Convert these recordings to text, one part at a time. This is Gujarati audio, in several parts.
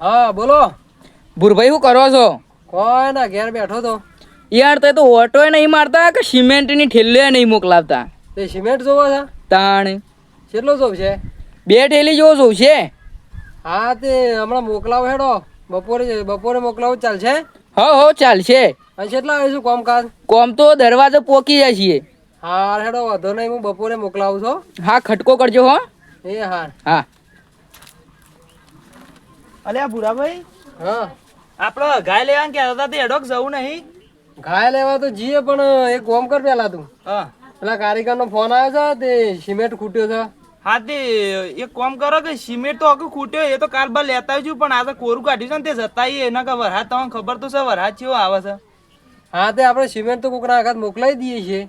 હા બોલો. ભુરભાઈ શું કરો છો? કોઈ ના ઘેર બેઠો તો. યાર તે તો ઓટો નહીં મારતા કે સિમેન્ટની ઠેલીઓ નહીં મોકલાવતા. તે સિમેન્ટ જોવો છે? તાણ કેટલો જોવ છે? 2 ઠેલી જેવો જોઉં છે. હા તે હમણાં મોકલાવો હેડો. બપોરે મોકલાવો ચાલશે? હો ચાલશે. અને કેટલા આવીશું કામકાજ? કોમ તો દરવાજો પોકી જાય છીએ. હા હેડો વાંધો નહીં, હું બપોરે મોકલાવું છું. હા ખટકો કરજો હો. એ હા. હા અલ્યા ભૂરાભાઈ, હા આપણે ગાય લેવાનું કહેતા હતા તે એડોક જવું નહીં? ગાય લેવા તો જઈએ પણ એક કામ કર પેલા તું. હા પેલા કારીગરનો ફોન આવ્યો છે તે સિમેન્ટ ખૂટ્યો છે. હા તે એક કામ કરો કે સિમેન્ટ તો આખું ખૂટ્યો એ તો કાલ બાર લેતા આવજો, પણ આ તો કોરું કાઢ્યું છે ને તે જતા એના કે વરસાદ તમને ખબર તો છે વરસાદ કેવો આવે છે. હા તે આપણે સિમેન્ટ તો કોકના આઘાત મોકલાવી દઈએ છીએ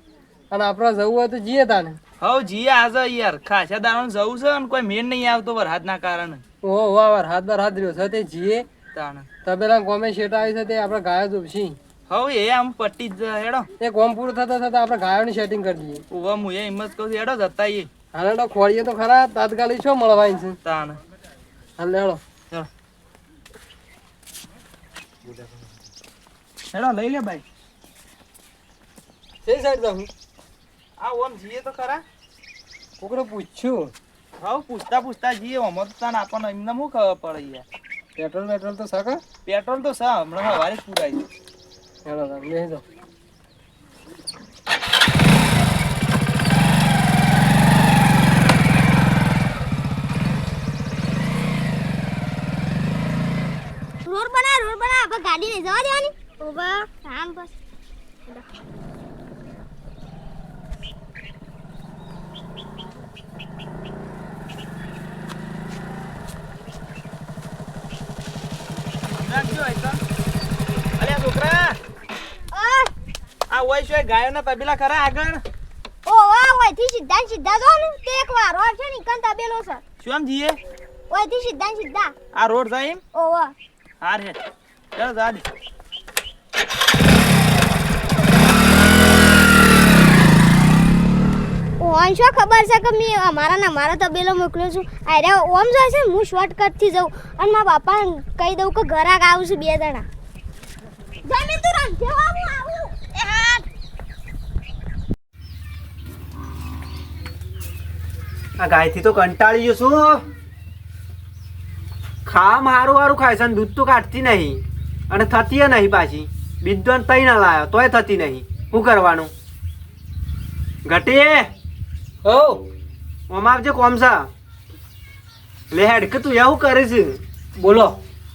અને આપણે જવું હોય તો જઈએ તાને. હવ જીએ આજે યાર ખાસા દાવાનું જવું છે અને કોઈ મેન નહીં આવતો વરસાદના કારણે. ઓહો વાહ હાથ રહ્યો છે તે જીએ. તાણે તબેલા કોમે શેટ આવી છે તે આપણે ગાયો જોપશી. હવ એ આમ પટ્ટી જ હેડો. એ કોમ પૂરું થતા આપણે ગાયોની સેટિંગ કરી દઈએ. ઉવા હું એ હિંમત કહું છું હેડો જતા આવીએ. હાલે તો ખોળીએ તો ખરા, તાત્કાલિક શું મળવાની છે. તાણે હાલે હેડો. હેડો લઈ લે ભાઈ. કઈ સાઈડ જાઉં? આ ઓમ જીએ તો ખરા. કોકને પૂછ્યું. હવ પૂછતા જીએ ઓમ તો તાન આપણને એમને શું ખબર પડે યાર. પેટ્રોલ તો સાકા? પેટ્રોલ તો સા હમણાં સવારે જ પૂરાય છે. હેડો તાન લઈ જાઓ. રોડ બના આપણે ગાડી નહીં જવા દેવાની. ઓબા કામ બસ. રાખજો આઈકા. અલ્યા છોકરા, આ ઓય છે ગાયોના તબેલા ખરા આગળ? ઓવા ઓયથી સીધા જો ને તે એક વાર રોડ છે ને કન તબેલો છે. શું આમ જીએ? ઓયથી સીધા. આ રોડ જાય એમ? ઓવા હાર હે ચાલ જા દે. ઓન શું ખબર છે કે મેં અમારા તબેલો મોકલ્યો છું. અરે ઓમ જાય છે હું શોર્ટકટ થી જાઉં અને મારા બાપા કહી દઉં કે ઘરાક આવું છું 2 જણા. જમે તું રમ જવા હું આવું. એ હાથ આ ગાયથી તો કંટાળી ગયો છું. ખાવા હારું ખાય છે, દૂધ તો કાઢતી નહીં અને થતી નહીં પાછી. બીજું તઈ ના લાયો તોય થતી નહીં. શું કરવાનું? ઘટે હો અમાર જે કોમ છે લે હેડ કે તું એવું કરે છે. બોલો.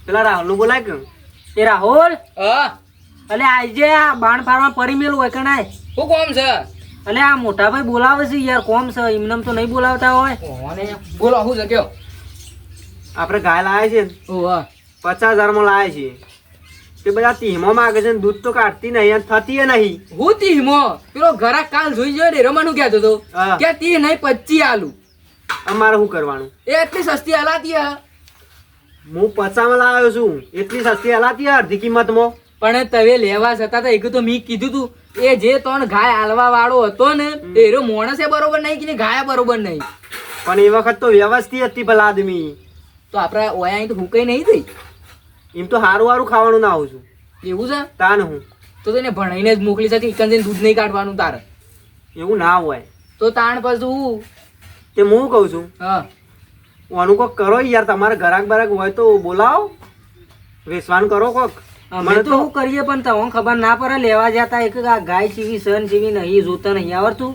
પેલા રાહુલ નું બોલાય કે? એ રાહુલ, હા અલે આજે આ બાણ ફારવા પરિમેલ હોય કે નાય? શું કોમ છે? અલે આ મોટા ભાઈ બોલાવે છે યાર, કોમ છે એમને તો નહીં બોલાવતા હોય. બોલો શું છે કયો? આપણે ગાય લાયા છે ઓહ 50,000 માં લાયા છે. તે બધા તીહમો માગે છે, દૂધ તો કાઢતી નહીં અને થતી નહીં. હું તીમો પેલો ઘરાક કાલ જોઈ જોઈ ને રમાનું કહેતો હતો હા. કે તી નહીં 25 આલુ. અમારે શું કરવાનું? એ એટલી સસ્તી હલાતી હે. હું 50 માં લાવ્યો છું, એટલી સસ્તી હલાતી અડધી કિંમતમાં. પણ તમે લેવા જતા હતા એક તો મેં કીધું તું એ જે તોન ગાય હાલવા વાળો હતો ને એરો માણસે બરોબર નહીં કે ગાય બરોબર નહીં. પણ એ વખત તો વ્યવસ્થિત હતી ભલા આદમી. તો આપણે ઓયા અહીં તો હુંકાઈ નહીં થઈ. એમ તો હારું ખાવાનું ના આવું છું. એવું છે તાન હું તો તેને ભણાઈને જ મોકલી શકે. ઇકન જઈને દૂધ નહીં કાઢવાનું તારે. એવું ના હોય તો તાણ પછી તે હું કહું છું હા આનું કોક કરો યાર. તમારે ઘરાક બરાક હોય તો બોલાવો, વેસવાન કરો કોક. અમે તો શું કરીએ પણ તમને ખબર ના પડે. લેવા જતા એક આ ગાય ચીવી સન ચીવી નહીં જોતા નહીં આવડતું.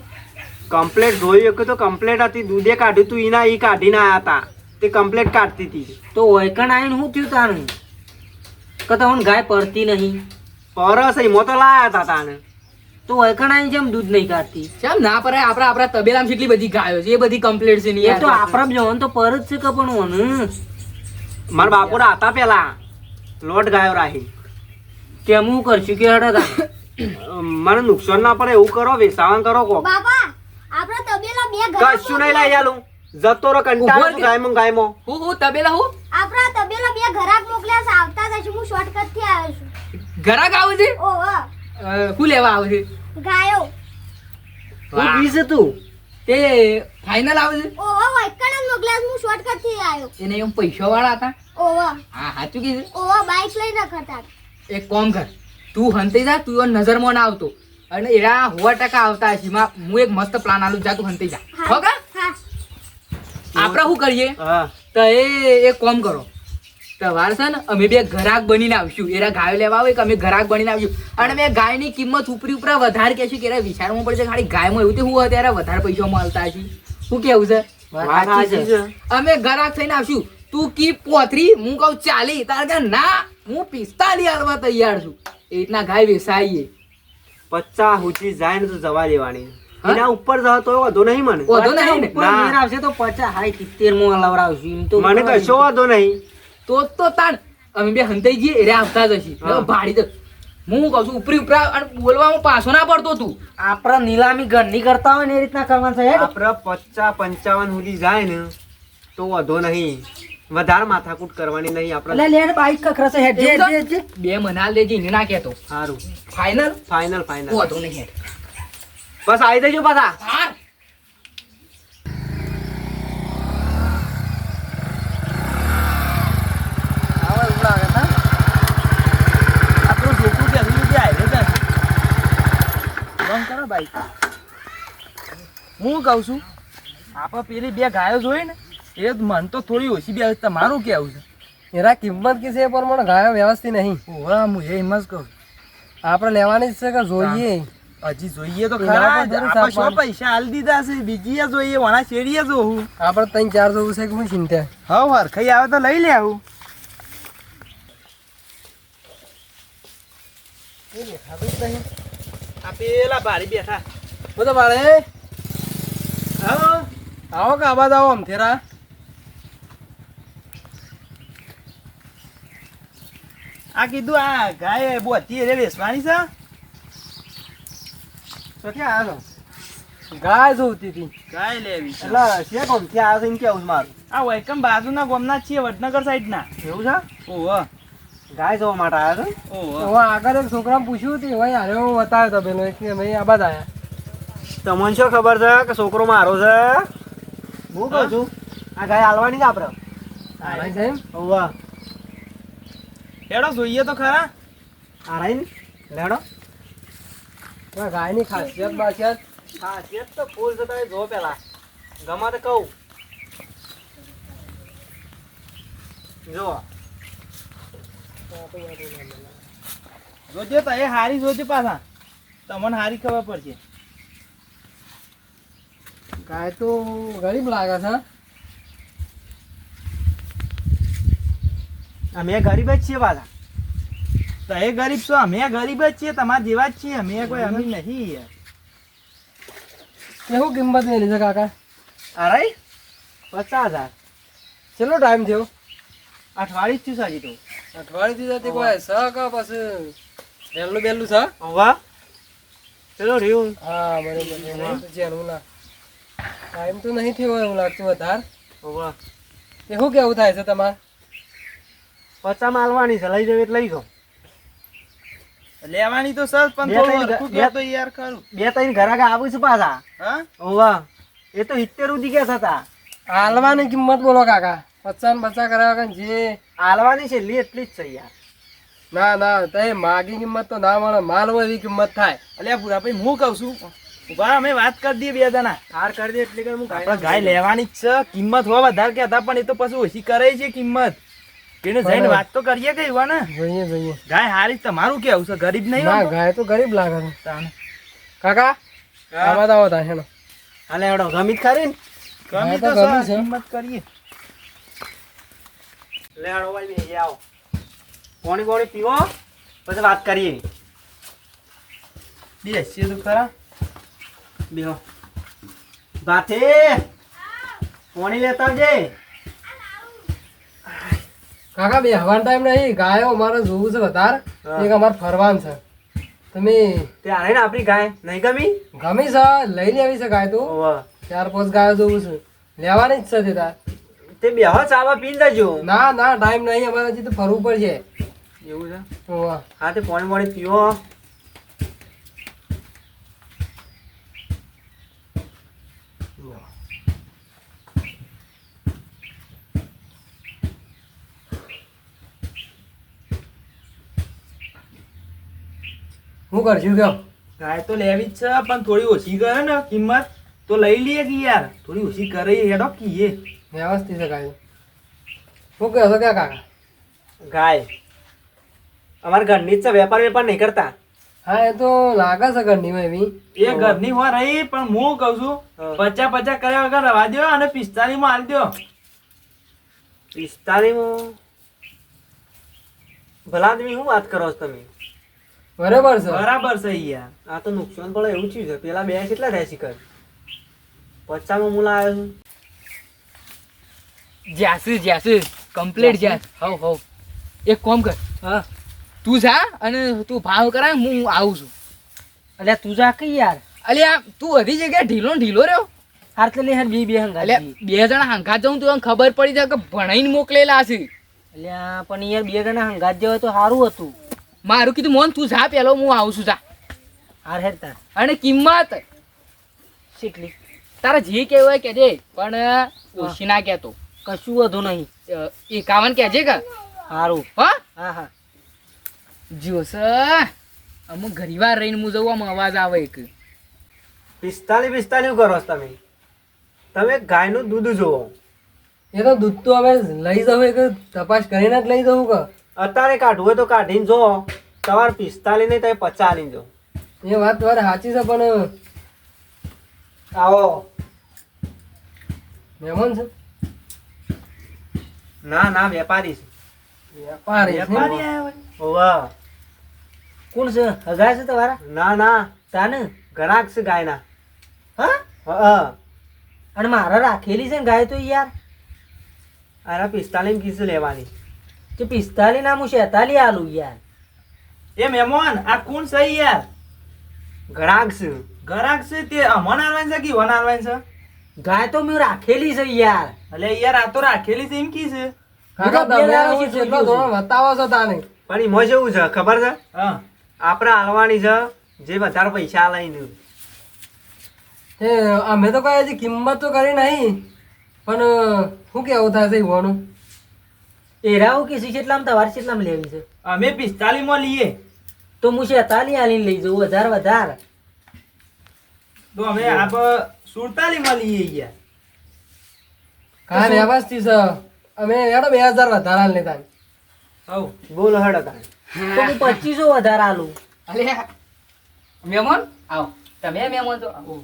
કમ્પ્લેટ જોઈ એક તો કમ્પ્લેટ હતી, દૂધે કાઢ્યું તું એના ઈ કાઢીને આયા હતા. તે કમ્પ્લેટ કાઢતી હતી. તો ઓયકણ આવીને શું થયું તાનું કે તમને ગાય પડતી નહીં? પરસ એમાં તો લાયા હતા તાને. તો ઓયકણ આવીને જેમ દૂધ નહીં કાઢતી? કેમ ના પડે? આપણા તબેલામાં કેટલી બધી ગાયો છે, એ બધી કમ્પ્લીટ છે. એ તો આપણા જવાનું તો પર જ છે કે પણ ઓનું મારા બાપુરા હતા પેલા લોટ ગાયો રાહી. કેમ હું કરશું કે હડા મને નુકસાન ના પડે એવું કરો, વેસાવાન કરો કોક. બાપા આપણા તબેલા 2 ઘરાક કશું નહીં લઈ આલું. જતો રો કંટાળો છું ગાયમાં. હું તબેલા હું આપણા તબેલા 2 ઘરાક મોકલ્યા છે, આવતા જશું. હું શોર્ટકટ થી આવ્યો છું. ઘરાક આવે છે? ઓવા શું લેવા આવે છે? ગાયો. તું પીસ તું તે ફાઇનલ આવે છે? ઓવા ઓયકણ જ મોકલ્યા હું શોર્ટકટ થી આવ્યો. એને એમ પૈસા વાળા હતા. ઓવા હા સાચું કીધું. ઓવા બાઈક લઈને ખતા. એક કામ કર, તું હંતાઈ જા, તું એવો નજરમાં ના આવતો, અને એરા 100% આવતા હશે. હું એક મસ્ત પ્લાન આલું, જા તું હંતાઈ જા. હો કે હા આપણે શું કરીએ? હા તો એક કામ કરો, તમારે છે ને અમે બે ઘરાક બનીને આવશું. એરા ગાયો લેવા આવે કે અમે ઘરાક બનીને આવશું, અને મેં ગાયની કિંમત ઉપરી ઉપર વધારે કહેશું કે એરા વિચારવું પડશે ખાલી ગાયમાં એવું તે શું હોય ત્યારે વધારે પૈસામાં મળતા હશે. શું કેવું છે? વાત સાચી છે. અમે ઘરાક થઈને આવશું. તું કી 35, હું કહું 40, તારે કે ના હું 45 હાલવા તૈયાર છું. એ રીતના ગાય વેસાઈએ. 50 ઊંચી જાય ને તો જવા દેવાની. હા? એના ઉપર જાવ તો વાંધો નહીં મને. વાંધો નહીં ને? ઉપર મેર આવશે તો 50, 60, 70 માં લવડાવશું. એમ તો મને કશો વાંધો નહીં. તો તાણ અમે બે હંતાઈ જઈએ, એરે આવતા જ હશે. હા. ભાડી તો હું કહું છું ઉપરી ઉપરા, અને બોલવામાં પાછો ના પડતો તું. આપડે નીલામી ઘરની કરતા હોય ને એ રીતના કરવાનું છે હેડ. આપડે 50 55 સુધી જાય ને તો વાંધો નહીં. વધારે માથાકૂટ કરવાની નહીં એટલે આપણે. લેડ બાઈક કખરશે હેડ જે જે જે. બે મનાલ દેજે, એને ના કહેતો. સારું ફાઇનલ ફાઇનલ ફાઇનલ. વાંધો નહીં હેડ. બસ આવી દેજો પાછા. હા. આપણું છોકરું કે હજુ સુધી આવ્યો જ નથી. બંધ કરો બાઈક. હું કહું છું, આપણે પેલી બે ગાયો જોઈ ને એ મન તો થોડી ઓછી બે તમારું કેવું છે? એના કિંમત કે છે એ પ્રમાણે ગાયો વ્યવસ્થિત નહીં. ઓવા હું એમ જ કહું. આપણે લેવાની જ છે કે જોઈએ. હજી જોઈએ તો એના ખરા પર થોડું આપણે શું સામાન. પૈસા હાલ દીધા છે, બીજી જોઈએ વણા શેરીએ જોવું. આપણે 3-4 જોવું છે કે હું ચિંતા. હવ હરખાઈ આવે તો લઈ લે આવું. આ પેલા ભારી બેઠા. બોલો બાળે, આવો. આવો કે આવાજ આવો અમથેરા. આ કીધું આ ગાય બોતી રે વેચવાની છે. તો ક્યાં આવ્યો? ગાય જોતી હતી. ગાય લેવી છે. એટલે છે કોમ ત્યાં આવે એમ કેવું છે મારું. આ વૈકમ બાજુના ગામના જ છીએ, વડનગર સાઈડના. એવું છે? ઓહો ગાય જોવા માટે આવ્યો છો? ઓહો. હવે આગળ એક છોકરાને પૂછ્યું હતું, હવે હારે હું બતાવ્યો તો પેલો એક કે ભાઈ આબાદ આયા. તમને શું ખબર છે કે છોકરો મારો છે? હું કહું છું આ ગાય હાલવાની જ આપણે. હારાઈ છે એમ? હોવા હેડો જોઈએ તો ખરા. આરાઈને લેડો. આ ગાયની ખાસિયત બાસિયત ખાસિયત તો ફૂલ છે. તમે જો પેલા ગમે તે કહું જો. જોજે તો એ હારી જોજે પાછા, તમને હારી ખબર પડશે. ગાય તો ગરીબ લાગે છે. અમે ગરીબ જ છીએ પાછા. તો એ ગરીબ છો, અમે ગરીબ જ છીએ, તમારા જેવા જ છીએ. અમે કોઈ અમીર નહીં યાર. કેવું કિંમત મેલી છે કાકા? આરાઈ 50,000. કેટલો ટાઈમ થયો? અઠવાડિયું થયું છે હજી તો. અઠવાડિયું થી કોઈ સ કે પછી પહેલું બેલું છે? હોવા ચલો રહ્યું. હા બરોબર છે. એનું ના ટાઈમ તો નહીં થયો એવું લાગતું વધારે. હોવા એ શું કેવું થાય છે તમારે? 50 માલવાની છે. લઈ જાવ એટલે લઈ જાઓ. લેવાની તો સર પણ બે થોડું ત્રણ હરખું બે- કહો તો યાર ખરું. 2-3 ઘરાક આવું છે પાછા. હા હોવા એ તો 70 સુધી ગયા હતા. હાલવાની કિંમત બોલો કાકા. 50 કરાવે કે જે હાલવાની છે લી એટલી જ છે યાર. ના ના તો એ માગી કિંમત તો ના મળે. માલ હોય એવી કિંમત થાય. અલ્યા પૂરા ભાઈ હું કહું છું, ઉભા અમે વાત કરી દઈએ બે જણા. હાર કરી દે એટલે કે હું આપણે ગાય લેવાની જ છે. કિંમત હોવા વધારે કહેતા પણ એ તો પછી ઓછી કરે છે કિંમત. એને જઈને વાત તો કરીએ કે એવા ને. જોઈએ જોઈએ. ગાય હારી તમારું કેવું છે? ગરીબ નહીં ના હોય ગાય તો ગરીબ લાગે છે. તાણે. કાકા આવાજ આવો તા હેનો. હાલે હેડો ગમી જ ખરી ને. ગમી તો તો ગમી સર, છે. કિંમત કરીએ. લે હેડો ભાઈ બેસી આવો. પાણી પાણી પીવો પછી વાત કરીએ. બેસીએ તો ખરા. બેહો બાથે પાણી લેતા આવજે. કાકા બે હવાનો ટાઈમ નહીં. ગાયો અમારે જોવું છે વધારે. હા. એક અમારે ફરવાનું છે. તમે તે હારે ને આપણી ગાય નહીં ગમી? ગમી છે લઈ લેવી છે ગાય તો. હોવા 4-5 ગાયો જોવું છે. લેવાની જ છે તે તાર. તે બેહો ચાવા પી લેજો. ના ના ટાઈમ નહીં. અમારે હજી તો ફરવું પડશે. એવું છે? હોવા. હા તે પાણી પાણી પીવો. શું કરશું કયો? ગાય તો લેવી જ છે પણ થોડી ઓછી કરે ને કિંમત તો લઈ લઈએ કે યાર થોડી ઓછી કરે હેડો કીએ વ્યવસ્થિત છે ગાય. શું કહો છો ક્યાં કાકા? ગાય અમારા ઘરની જ છે, વેપાર નહીં કરતા. હા એ તો લાગે છે ઘરની માં એવી. એ ઘરની હો રહી પણ હું કઉ છું 50 કર્યા વગર રવા દો અને 45 માં હાલ દો. 45 ભલા આદમી શું વાત કરો છો તમે? બરાબર છે. બરાબર છે યાર. આ તો નુકસાન પડે એવું થયું છે. પેલા બે કેટલા રહેશે કર 50 માં મુલા આવ્યો છું. જ્યાસી કમ્પ્લીટ જ્યાસ હવ એક કામ કર હા તું જા અને તું ભાવ કરાય હું આવું છું. અલ્યા તું જા કઈ યાર. અલ્યા તું બધી જગ્યાએ ઢીલો રહ્યો. હાર લે હેર બે હંગા. અલ્યા 2 જણા હંગાત જાઉં તો ખબર પડી જાય કે ભણાઈને મોકલેલા છે. અલ્યા પણ યાર 2 જણા હંગાત જેવા તો સારું હતું. મારું કીધું મોન તું જા પેલો હું આવું છું જા. હાર હેર તાર અને કિંમત કેટલી તારે જે કહેવું હોય કહેજે પણ ઓછી ના કહેતો. કશું વધુ નહીં. 51 કહેજે કે સારું. હા હા હા જો સર અમુક ઘણીવાર રહીને હું જવું આમ અવાજ આવે એક 45 કરો છો તમે? તમે ગાયનું દૂધ જોવો. એ તો દૂધ તો હવે લઈ જવું કે તપાસ કરીને જ લઈ જવું કે? અત્યારે કાઢવું હોય તો કાઢીને જો. તમારે 45 નહીં તમે 50 લઈને જો. એ વાત તમારે સાચી છે પણ આવો. મહેમાન છે? ના વેપારી છે. વેપારી છે. વેપારી આવ્યા હોય. ઓવા. કોણ છે? હગા છે તમારા? ના તાને ઘરાક છે ગાયના. હા હા અને મારા રાખેલી છે ને ગાય તો યાર. આના 45 કીધું લેવાની. તે 45 ના હું 46 આલું યાર. એ મહેમાન આ કોણ છે યાર? ઘરાક છે. ઘરાક છે તે અમન આલવાન છે કે વન આલવાન છે? ગાય તો મેં રાખેલી છે યાર. અલે યાર આ તો રાખેલી છે એમ કી છે. કાકા હું તો બે તમે દાડા આવું થી જેટલો જોઈ ધોરણ બતાવો છો તાને. પણ એમાં જેવું છે ખબર છે? હા આપણે હાલવાની છે જે વધારે પૈસા લઈને. એ અમે તો કઈ હજી કિંમત તો કરી નહીં પણ શું કેવું થાય છે ઈવાનું? એરાવું કે છે કેટલામાં તમારે કેટલામાં લેવી છે? અમે 45 માં લઈએ તો હું 46 આલીને લઈ જઉં. વધારે તો અમે આપ 47 માં લઈએ યાર. હા વ્યવસ્થિત છે. અમે યાર 2000 વધારા લેતા. હવ બોલો હેડો તારે. તો હું 2500 વધારે આલું. અલ્યા મહેમાન આવો તમે મહેમાન તો આવો.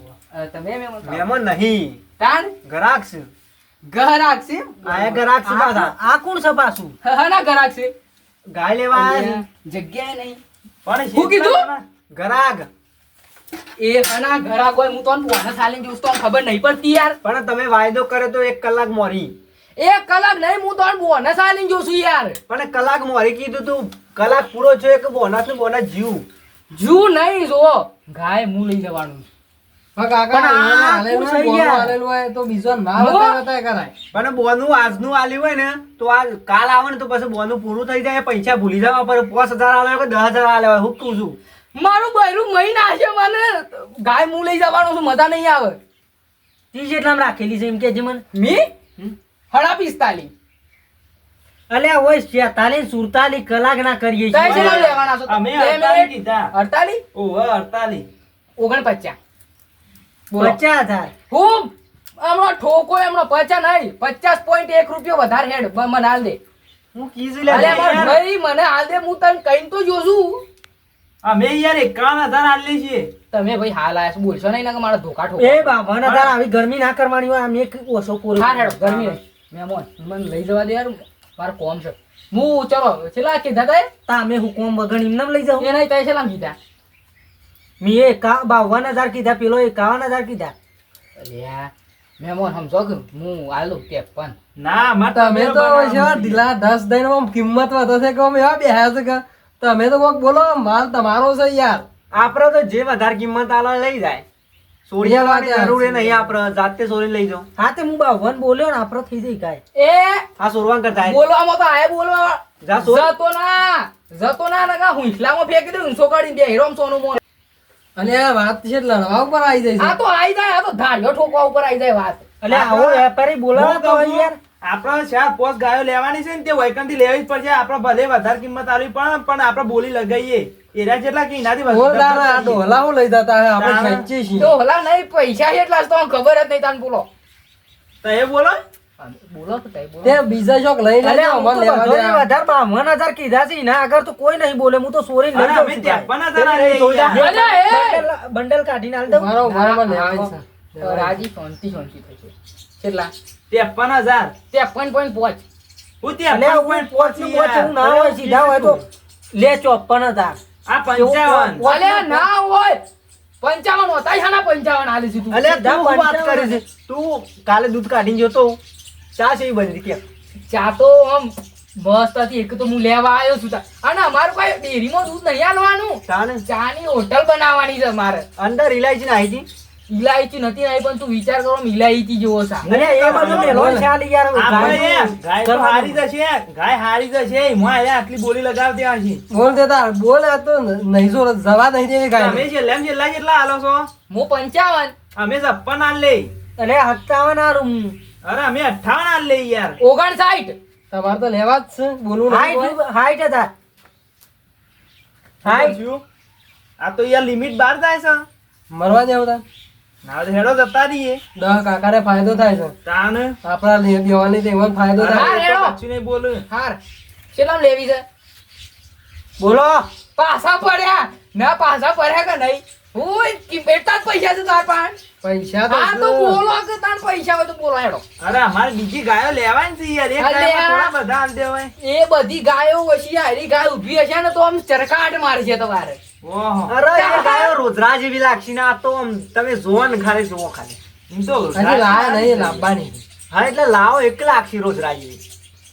તમે મહેમાન તો આવો. મહેમાન નહીં તાણ ઘરાક છે. ઘરાક છે. આયા ઘરાક છે પાછા. આ કોણ છે પાછું? ના ઘરાક છે. ગાય લેવા આયા છે. જગ્યાએ નહીં. પણ શું કીધું? ઘરાક. એ હના ઘરાક હોય હું તો બોનસ આલીને જોઉં તો ખબર નહીં પડતી યાર. પણ તમે વાયદો કર્યો તો 1 કલાક મોરી. 1 કલાક નહીં હું તો બોનસ આલીને જોઉં છું યાર. પણ કલાક મોરી કીધું તું. કલાક પૂરો છે કે બોનસ નું બોનસ જીવ. જુ નહીં જો ગાય હું લઈ જવાનું. પણ કાકા પણ આ એને હાલેલું શું છે હોય, યાર? હાલેલું હોય તો બીજો ના હો? બતાય કરાય. પણ બોનું આજનું આલ્યું હોય ને તો આ કાલ આવે ને તો પછી બોનું પૂરું થઈ જાય પૈસા ભૂલી જવા પર 5000 આલે કે 10000 આલે હું કહું છું. મારું બૈરું મહિના છે મને ગાય હું લઈ જવાનું છું મજા નહીં આવે. 30 જેટલામાં રાખેલી છે એમ કે મને. મી 45. અલ્યા ઓય 46 47 કલાક ના કરીએ કઈ છીએ. છે લેવાના છો અમે 2 48 મિનિટ કીધા. 48 ઓહો 48 49. બોલો. 50000 હું હમણાં ઠોકો હમણાં 50 નહીં 50.1 રૂપિયો વધારે હેડ મને હાલ દે. હું કીધું લે અલ્યા માર યાર. ભાઈ મને હાલ દે હું તને કહીને તો જોશું. અમે યાર 51000 આલીએ છીએ. તમે ભાઈ હાલ આયા છો બોલશો નહીં ને કે મારા ધોકા ઠોકો. એ બાબા ના તાર આવી ગરમી ના કરવાની હોય. આમ એક ઓછો પૂરો. હા હેડ ગરમી નહીં. મહેમાન મને લઈ જવા દે યાર મારે કોમ છે. હું ચલો છેલ્લા કીધા તા તામે હુકમ વગર એમને લઈ જાઉં. એ નહીં તય છેલ્લા કીધા. મેં 52,000 કીધા, પેલો 51,000 કીધા. અલ્યા મહેમાન સમજો કે હું આલું 53. ના માં તમે તો શેવા ઢીલા 10 દઈને આમ કિંમત વધે છે કે આમ એવા બેહ્યા છે કે તમે તો કોક બોલો માલ તમારો છે યાર. આપણે તો જે વધારે કિંમત આલે લઈ જાય. સોરિયાવાની જરૂર એ નહીં. આપણે જાતે સોરી લઈ જાઉં. હા તે હું 52 બોલ્યો ને આપણો થઈ જાય કાંઈ. એ આ સોરવાન કરતા બોલવામાં તો આય બોલવા જા સોર. જતો ના નકા હું ઇસ્લામમાં ફેંકી દઉં ઊંચો કાઢીને બે હીરોમ સોનું મોન. અને આ વાત છે લડવા ઉપર આવી જાય આ છે. તો આઈ જાય આ તો ધાર્યો ઠોકવા ઉપર આઈ જાય વાત. એટલે આવો વેપારી બોલાવો તો હોય યાર. આપણે 4-5 ગાયો લેવાની છે ને તે વૈકણથી લેવી જ પડશે. આપણે ભલે વધારે કિંમત આલવી પણ આપણે બોલી લગાઈએ. એના જેટલા કે એનાથી બોલ દાદા, આ ડોલાઓ લઈ જતા હે, આપણે તાણે. ખેંચીએ છીએ. તો હલા નહીં પૈસા એટલા જ તો ખબર જ નહીં તાન બોલો તો એ બોલો બોલો તો તઈ બોલો તે બીજા શોખ લઈને અલે આવ્યો, હું અમારે તો લેવા બધોની દે. વધારે 52,000 કીધા છે એના આગળ તો કોઈ નહીં બોલે. હું તો સોરી લઈ અરે જાઉં અમે છું ભાઈ. 53,000 આલીએ યાર. અલ્યા, એ! બંડલ કાઢીને આલ દઉં. મારો મારામાં લેવા જ છે. રાજી શાંતિ થશે કેટલા 53,000. 53.5 હું અલે આ કોઈ પોચનું પોચનું ના હોય, સીધા હોય તો લે 54,000. આ 55. અલ્યા ના હોય 55 હોતા છે ને 55 આલી છે તું અલે તું શું વાત કરે છે? તું કાલે દૂધ કાઢીને જોતો ચા છે બંધ કે ચા તો આમ મસ્ત હતી એક તો હું લેવા આવ્યો છું અને અમારું કોઈ ડેરીમાં દૂધ નહીં આલવાનું ચા ને ચાની હોટલ બનાવવાની છે મારે અંદર ઇલાયચી નાખી હતી. ઇલાયચી નથી આવી પણ તું વિચાર કરો આમ ઇલાયચી જેવો છે અરે એ બધું મેલો છે આલી યાર. આપણે ગાયનું ગાય તો હારી જશે. ગાય હારી જશે. એમાં એને આટલી બોલી લગાવતી હશે. બોલ દેતા બોલ, આ તો નહીં જો જવા નહીં દેવી તમે ગાય. છેલ્લા કેટલા આલો છો? હું 55 અમે 56 આલ લે. અલે 57 આ રૂમ. અરે અમે 58 આલ લે યાર. 59 તમારે તો લેવા જ છે, બોલવું નહીં કોઈ. હાઈટ હતા. હાઈટ. શું? આ તો યાર લિમિટ બહાર જાય છે. મરવા દેવું તા. ના તો હેડો જતા દઈએ. 10 કાકાને ફાયદો થાય છે, તાન આપણા દેવાની તેમાં ફાયદો હા, થાય. રેડો. કશું નહીં બોલું. હાર કેટલામ લેવી છે બોલો. પાછા પડ્યા ના પાછા પડ્યા કે નહીં હું એટલા જ પૈસા છે તાર પાસે પૈસા હા તો તો છે. બોલો કે તાર પૈસા હોય તો બોલો હેડો અરે અમારે બીજી ગાયો લેવાની છે યાર. એક અલે ગાયમાં આ. થોડા બધા આલ દેવાય. એ બધી ગાયો વસી હારી ગાય ઊભી હશે ને તો આમ ચરકાટ મારશે તમારે ઓહો. અરે એ ગાયો રોજરા જેવી લાગશે ને આ તો આમ તમે જોવો ને ખાલી જોવો ખાલી. એમ તો હજી લાયા નહીં, લાવવાની. હા એટલે લાવો એક લાગશે રોજરા જેવી.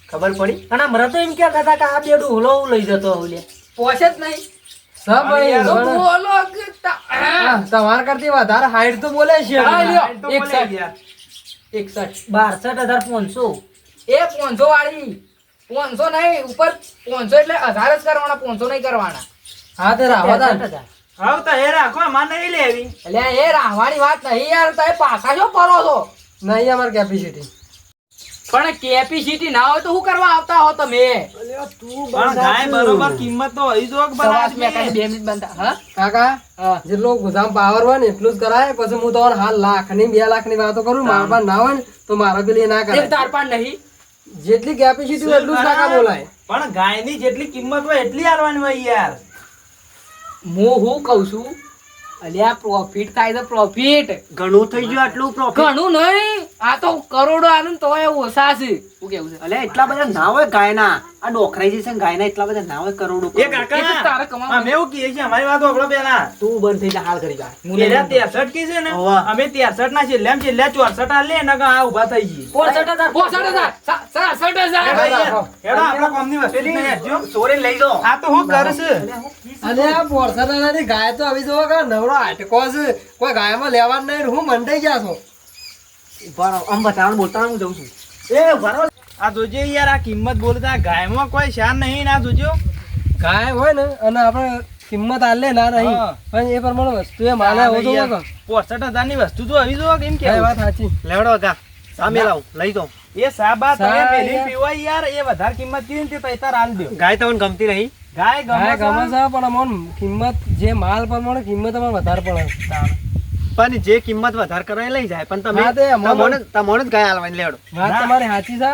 ખબર પડી? અને હમણાં તો એમ કહેતા હતા કે આ બેડું હોલો લઈ જતો હોલે. પોસે જ નહીં સબ ભાઈ, તો જોડે. બોલો કે હા, તમારા કરતી વધારે હાઈટ તો બોલે છે. હા, લ્યો. આ તો એક બોલે સાઈડ. યાર. 62,500. એ 500 વાળી 500 નહીં ઉપર 500 એટલે 1000 જ કરવાના 500 નહીં કરવાના હા તે રાવા તા. 63,000. હવે તો એ રાખો અમારે નહીં લેવી. એટલે એ રાહવાની વાત નહીં યાર તમે પાછા જો પરો છો નહીં અમારે કેપેસિટી. પણ કેપેસિટી ના હોય તો શું કરવા આવતા હો તમે પણ ગાય બરોબર કિંમત તો હઈ જો કે સવાસ મેં બનાવી. 2 મિનિટ બનતા હા કાકા હા. જેટલો ગોદામ પાવર હોય ને એટલું જ કરાય. પછી હું તમારે હાલ 1 લાખ ની 2 લાખ ની વાતો કરું, મારા પાસે ના હોય ને તો મારા પેલી ના એક કરાય. તાર પાન નહીં જેટલી કેપેસિટી હોય એટલું જ કાકા બોલાય. પણ ગાયની જેટલી કિંમત હોય એટલી આલવાની હોય યાર. હું કહું છું અલ્યા પ્રોફિટ થાય તો પ્રોફિટ ઘણું થઈ ગયું આટલું પ્રોફિટ. ઘણું નહીં આ તો કરોડો આનું તો એ ઓછા છે શું કેવું છે અલે એટલા બધા ના હોય ગાયના. આ ડોખરાઈ જશે ને ગાયના એટલા બધા ના હોય કરોડો. એ એ તો તારે કાકા કમાવાનું. અમે એવું કહીએ છીએ અમારી વાત સાંભળો પેલા. તું બંધ થઈ જા હાલ કરી જા. એરા 63 કી છે ને હોવા. અમે 63 ના છેલ્લે 64 આલ લે ને આ ઊભા થઈ ગઈ. 65,000. 65,000 હેડો યાર. હેડો આપણા કામની વસ્તુ નહીં હેડજો. ચોરી લઈ જાઓ. આ તો હું કરશે. અને આ પોરસાદાની ગાય તો આવી જોવો કે નવરો હાટકો છે, કોઈ ગાયમાં લેવાનું નહીં. હું મંડાઈ ગયા છો. ઉભા રહો. આમ બતાવવાનું બોલતા હું જઉં છું. એ ઉભા રહો. આ જોજે યાર આ કિંમત બોલતા ગાયમાં કોઈ શાન નહીં ના જોજો. ગાય હોય ને અને આપણે કિંમત આલે ના નહીં, હા. પણ એ પ્રમાણે વસ્તુ એ માલે હોતો યાર, કે 65,000 ની વસ્તુ તો આવી જો કેમ એ કે વાત સાચી. લેવડો કા. સામે લાવ. લઈ જાઓ. એ સાબા તમે સા મેલી યાર. પીવાય યાર એ વધારે કિંમત કીધી ને તે પૈસા આલ દો. ગાય તમને ગમતી નહીં. ગાય ગાય ગમે ગમે છે પણ અમને કિંમત જે માલ પ્રમાણે કિંમત અમારે વધારે પડે. પણ જે કિંમત વધારે કરે એ લઈ જાય. પણ તમે હા, તે અમારે- તમને જ ગાય આલવાની લેવડો. વાત ના. તમારી સાચી છે.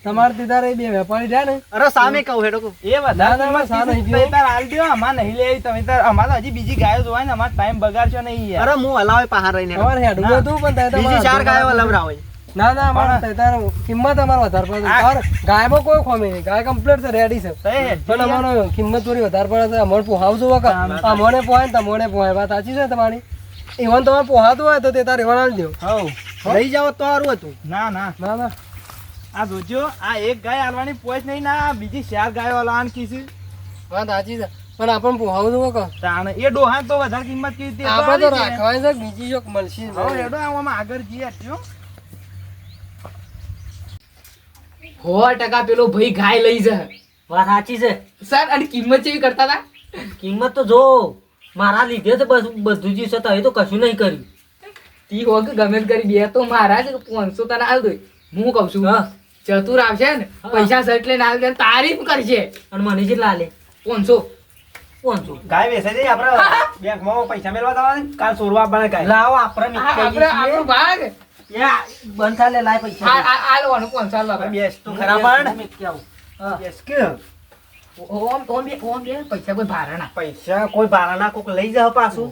તમારે તીધારે એ બે વેપારી રહ્યા ને છે. અરે સામે કહું હેડો કહું. એ વધારે ના, ના, કિંમત સા નહીં કીધી પીવો. પૈસા આલ દો અમાર નહીં લેવી તમે તાર અમારે હજી બીજી ગાયો જોવાય ને અમાર ટાઈમ બગાડશો નહીં યાર. અરે હું હલાવે પહાડ રહીને. તમારે હેડવું ના. હતું પણ ત્યાં બીજી તમારે 4 ગાયો હલાવરાવે. ના ના અમારે ત્યાં કિંમત અમારે વધારે પડે છે. આ- તમારે ગાયમાં કોઈ ખોમી નહીં. ગાય કમ્પ્લીટ છે, રેડી છે. તો એ હેડજી પણ યાર. અમારે કિંમત થોડી વધારે પડે છે. અમારે પોહાવ જોવો કે અમને પોહાય ને તમને પોહાય. વાત સાચી છે તમારી. એવન તમારે પોહાતું હોય તો તે તારે એવન આલી દો. હઉ. લઈ જાઓ તો સારું હતું. ના ના ના ના આ જોજો આ એક ગાય આલવાની પોચ નહીં ના બીજી 4 ગાયો આલવાની કીધી. વાત સાચી છે પણ આપણને પોહાવ જોવો કે તાણ એ ડોહા તો વધારે કિંમત કીધી તે આપણે તો આલી દે. રાખવાની છે, બીજી શોખ મળશે જ હવે નહીં. હેડો આવામાં આગળ જઈએ હટજો. 100% પેલો ભાઈ ગાય લઈ જાય વાત સાચી છે. સર અને કિંમત કેવી કરતા હતા કિંમત તો જો મારા લીધે તો બધું જ છે. તો કશું નહીં કર્યું. તી હોગ ગમે તે કરી બે તો મારા જ 500 તને આલ દો હું કહું છું હા. ચતુર આવશે ને પૈસા સટ લઈને આવી દે તારીફ કરશે અને મને કેટલા લે 500 500 ગાય વેચે છે આપણે બેંકમાં પૈસા મેળવા જવાના કાલ સોરવા આપવાના ગાય લાવો આપણે આપણે આપણો ભાગ યા બંધ થા લે લાય પૈસા આ લેવાનું 500 આપણે બેસ તો ખરા પણ મેં કેવું હા બેસ કે ઓમ બે પૈસા કોઈ ભારાના પૈસા કોઈ ભાડાના કોક લઈ જાવ પાછું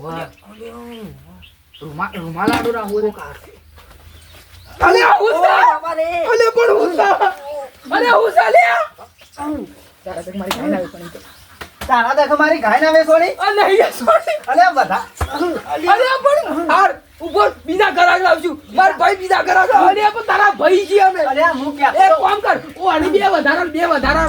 રૂમાલ આડો રાખવો અલે હુસા અલે પણ હુસા અલે હુસા લે તારા તક મારી ગાય લાવી પણ તારા દેખ મારી ગાય ના વેચવાની અલે યા સોરી અલે બધા અલે પણ હાર ઉપર બીજા ઘરાક લાવશું માર ભાઈ બીજા ઘરાક અલે પણ તારા ભાઈ છે અમે અલે હું એક કામ કર ઓ આની બે વધારા